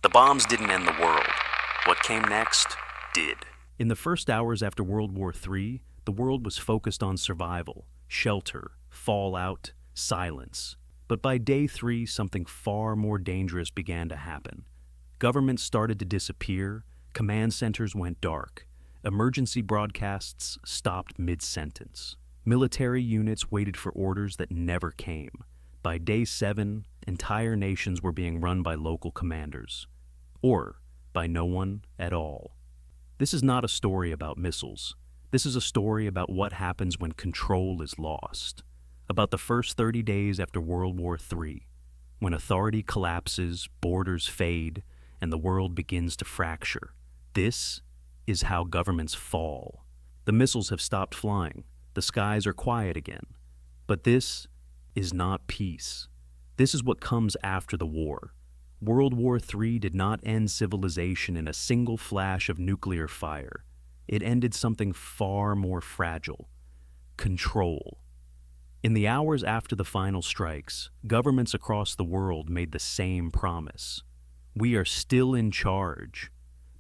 The bombs didn't end the world. What came next did. In the first hours after World War III, the world was focused on survival, shelter, fallout, silence. But by day 3, something far more dangerous began to happen. Governments started to disappear, command centers went dark, emergency broadcasts stopped mid-sentence. Military units waited for orders that never came. By day 7, entire nations were being run by local commanders. Or by no one at all. This is not a story about missiles. This is a story about what happens when control is lost. About the first 30 days after World War III, when authority collapses, borders fade, and the world begins to fracture. This is how governments fall. The missiles have stopped flying. The skies are quiet again. But this is not peace. This is what comes after the war. World War III did not end civilization in a single flash of nuclear fire. It ended something far more fragile: control. In the hours after the final strikes, governments across the world made the same promise. We are still in charge.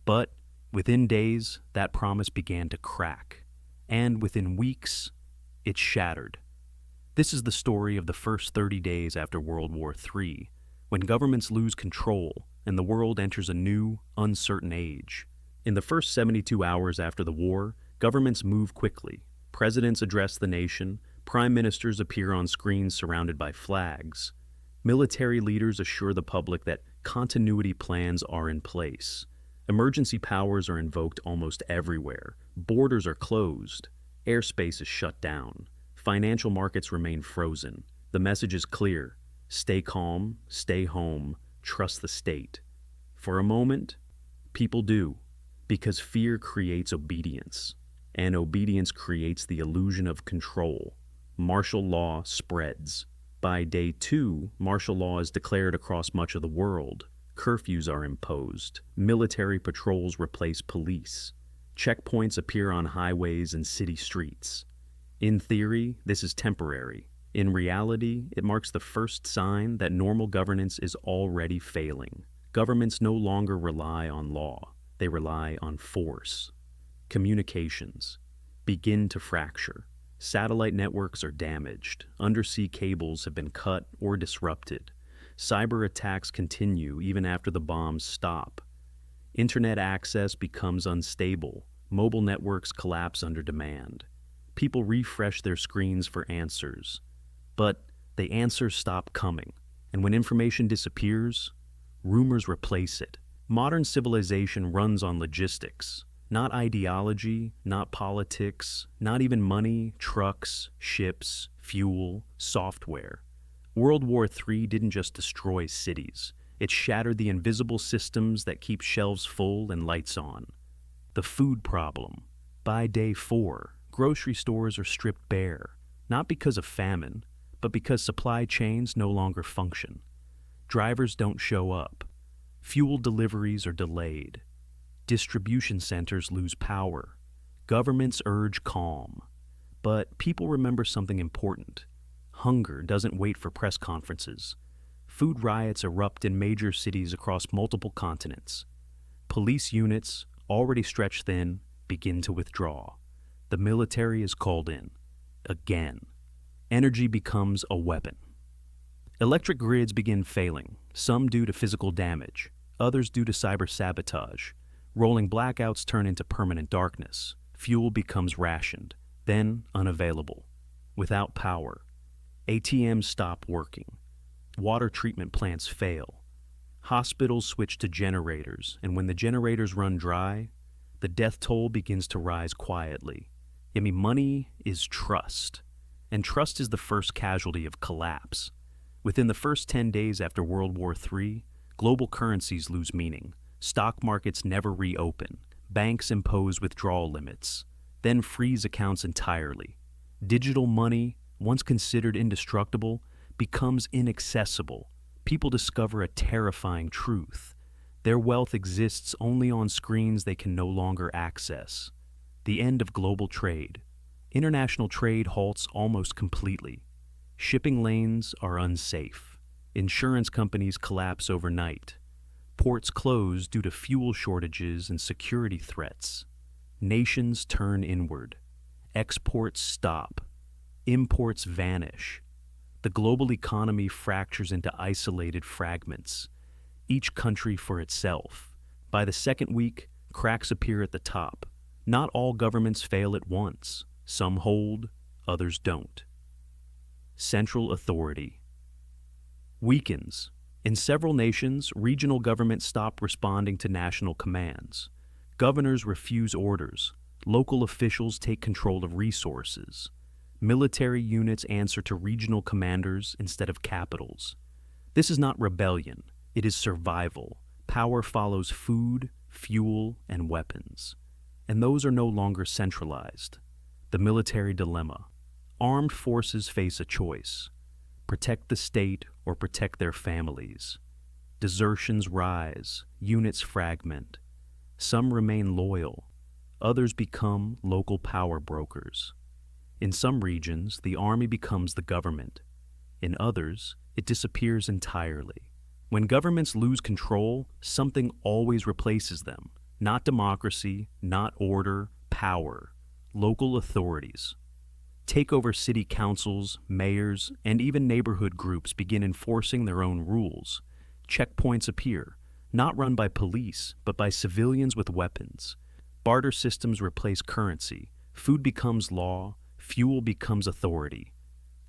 But within days, that promise began to crack. And within weeks, it shattered. This is the story of the first 30 days after World War III, when governments lose control and the world enters a new, uncertain age. In the first 72 hours after the war, governments move quickly. Presidents address the nation, prime ministers appear on screens surrounded by flags. Military leaders assure the public that continuity plans are in place. Emergency powers are invoked almost everywhere. Borders are closed. Airspace is shut down. Financial markets remain frozen. The message is clear: stay calm, stay home, trust the state. For a moment, people do, because fear creates obedience, and obedience creates the illusion of control. Martial law spreads. By day 2, martial law is declared across much of the world. Curfews are imposed. Military patrols replace police. Checkpoints appear on highways and city streets. In theory, this is temporary. In reality, it marks the first sign that normal governance is already failing. Governments no longer rely on law. They rely on force. Communications begin to fracture. Satellite networks are damaged. Undersea cables have been cut or disrupted. Cyber attacks continue even after the bombs stop. Internet access becomes unstable. Mobile networks collapse under demand. People refresh their screens for answers. But the answers stop coming. And when information disappears, rumors replace it. Modern civilization runs on logistics. Not ideology, not politics, not even money, trucks, ships, fuel, software. World War III didn't just destroy cities. It shattered the invisible systems that keep shelves full and lights on. The food problem. By day 4, grocery stores are stripped bare, not because of famine, but because supply chains no longer function. Drivers don't show up. Fuel deliveries are delayed. Distribution centers lose power. Governments urge calm. But people remember something important. Hunger doesn't wait for press conferences. Food riots erupt in major cities across multiple continents. Police units, already stretched thin, begin to withdraw. The military is called in. Again. Energy becomes a weapon. Electric grids begin failing, some due to physical damage, others due to cyber sabotage. Rolling blackouts turn into permanent darkness. Fuel becomes rationed, then unavailable. Without power, ATMs stop working. Water treatment plants fail. Hospitals switch to generators, and when the generators run dry, the death toll begins to rise quietly. Money is trust, and trust is the first casualty of collapse. Within the first 10 days after World War III, global currencies lose meaning. Stock markets never reopen. Banks impose withdrawal limits, then freeze accounts entirely. Digital money, once considered indestructible, becomes inaccessible. People discover a terrifying truth. Their wealth exists only on screens they can no longer access. The end of global trade. International trade halts almost completely. Shipping lanes are unsafe. Insurance companies collapse overnight. Ports close due to fuel shortages and security threats. Nations turn inward. Exports stop. Imports vanish. The global economy fractures into isolated fragments, each country for itself. By the second week, cracks appear at the top. Not all governments fail at once. Some hold, others don't. Central authority weakens. In several nations, regional governments stop responding to national commands. Governors refuse orders. Local officials take control of resources. Military units answer to regional commanders instead of capitals. This is not rebellion, it is survival. Power follows food, fuel, and weapons. And those are no longer centralized. The military dilemma. Armed forces face a choice: protect the state or protect their families. Desertions rise, units fragment. Some remain loyal, others become local power brokers. In some regions, the army becomes the government. In others, it disappears entirely. When governments lose control, something always replaces them. Not democracy, not order, power. Local authorities. Takeover city councils, mayors, and even neighborhood groups begin enforcing their own rules. Checkpoints appear, not run by police, but by civilians with weapons. Barter systems replace currency. Food becomes law. Fuel becomes authority.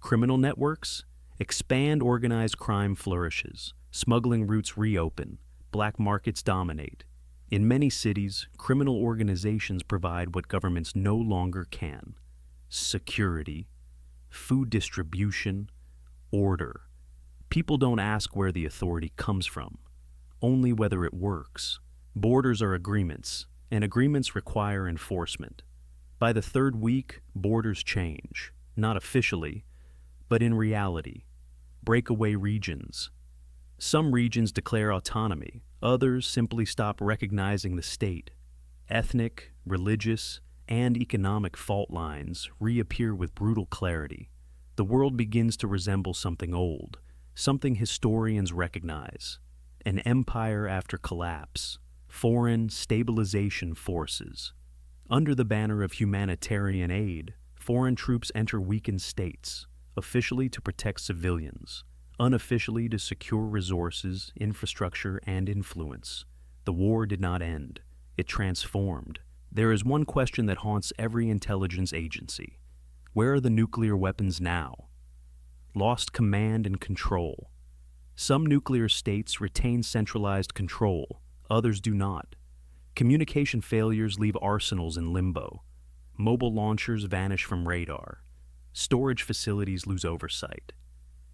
Criminal networks? Expand. Organized crime flourishes. Smuggling routes reopen. Black markets dominate. In many cities, criminal organizations provide what governments no longer can: security, food distribution, order. People don't ask where the authority comes from, only whether it works. Borders are agreements, and agreements require enforcement. By the third week, borders change, not officially, but in reality. Breakaway regions. Some regions declare autonomy, others simply stop recognizing the state. Ethnic, religious, and economic fault lines reappear with brutal clarity. The world begins to resemble something old, something historians recognize: an empire after collapse, foreign stabilization forces. Under the banner of humanitarian aid, foreign troops enter weakened states, officially to protect civilians, unofficially to secure resources, infrastructure, and influence. The war did not end. It transformed. There is one question that haunts every intelligence agency. Where are the nuclear weapons now? Lost command and control. Some nuclear states retain centralized control, others do not. Communication failures leave arsenals in limbo. Mobile launchers vanish from radar. Storage facilities lose oversight.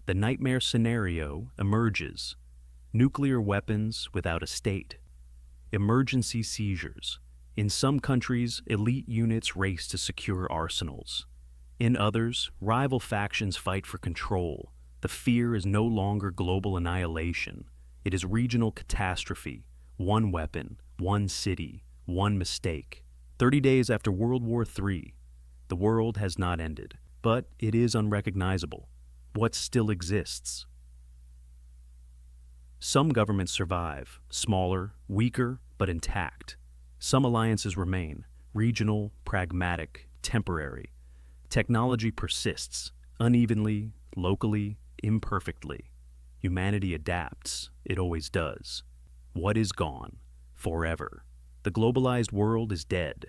The nightmare scenario emerges: nuclear weapons without a state. Emergency seizures. In some countries, elite units race to secure arsenals. In others, rival factions fight for control. The fear is no longer global annihilation. It is regional catastrophe. One weapon, one city, one mistake. 30 days after World War III, the world has not ended, but it is unrecognizable. What still exists? Some governments survive, smaller, weaker, but intact. Some alliances remain, regional, pragmatic, temporary. Technology persists, unevenly, locally, imperfectly. Humanity adapts, it always does. What is gone? Forever. The globalized world is dead.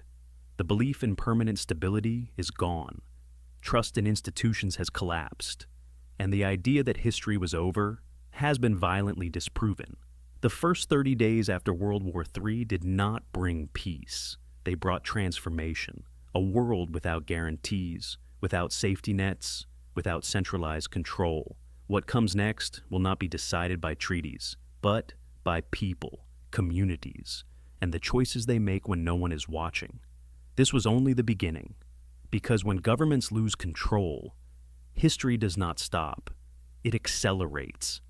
The belief in permanent stability is gone. Trust in institutions has collapsed. And the idea that history was over has been violently disproven. The first 30 days after World War III did not bring peace. They brought transformation, a world without guarantees, without safety nets, without centralized control. What comes next will not be decided by treaties, but by people, communities, and the choices they make when no one is watching. This was only the beginning, because when governments lose control, history does not stop, it accelerates.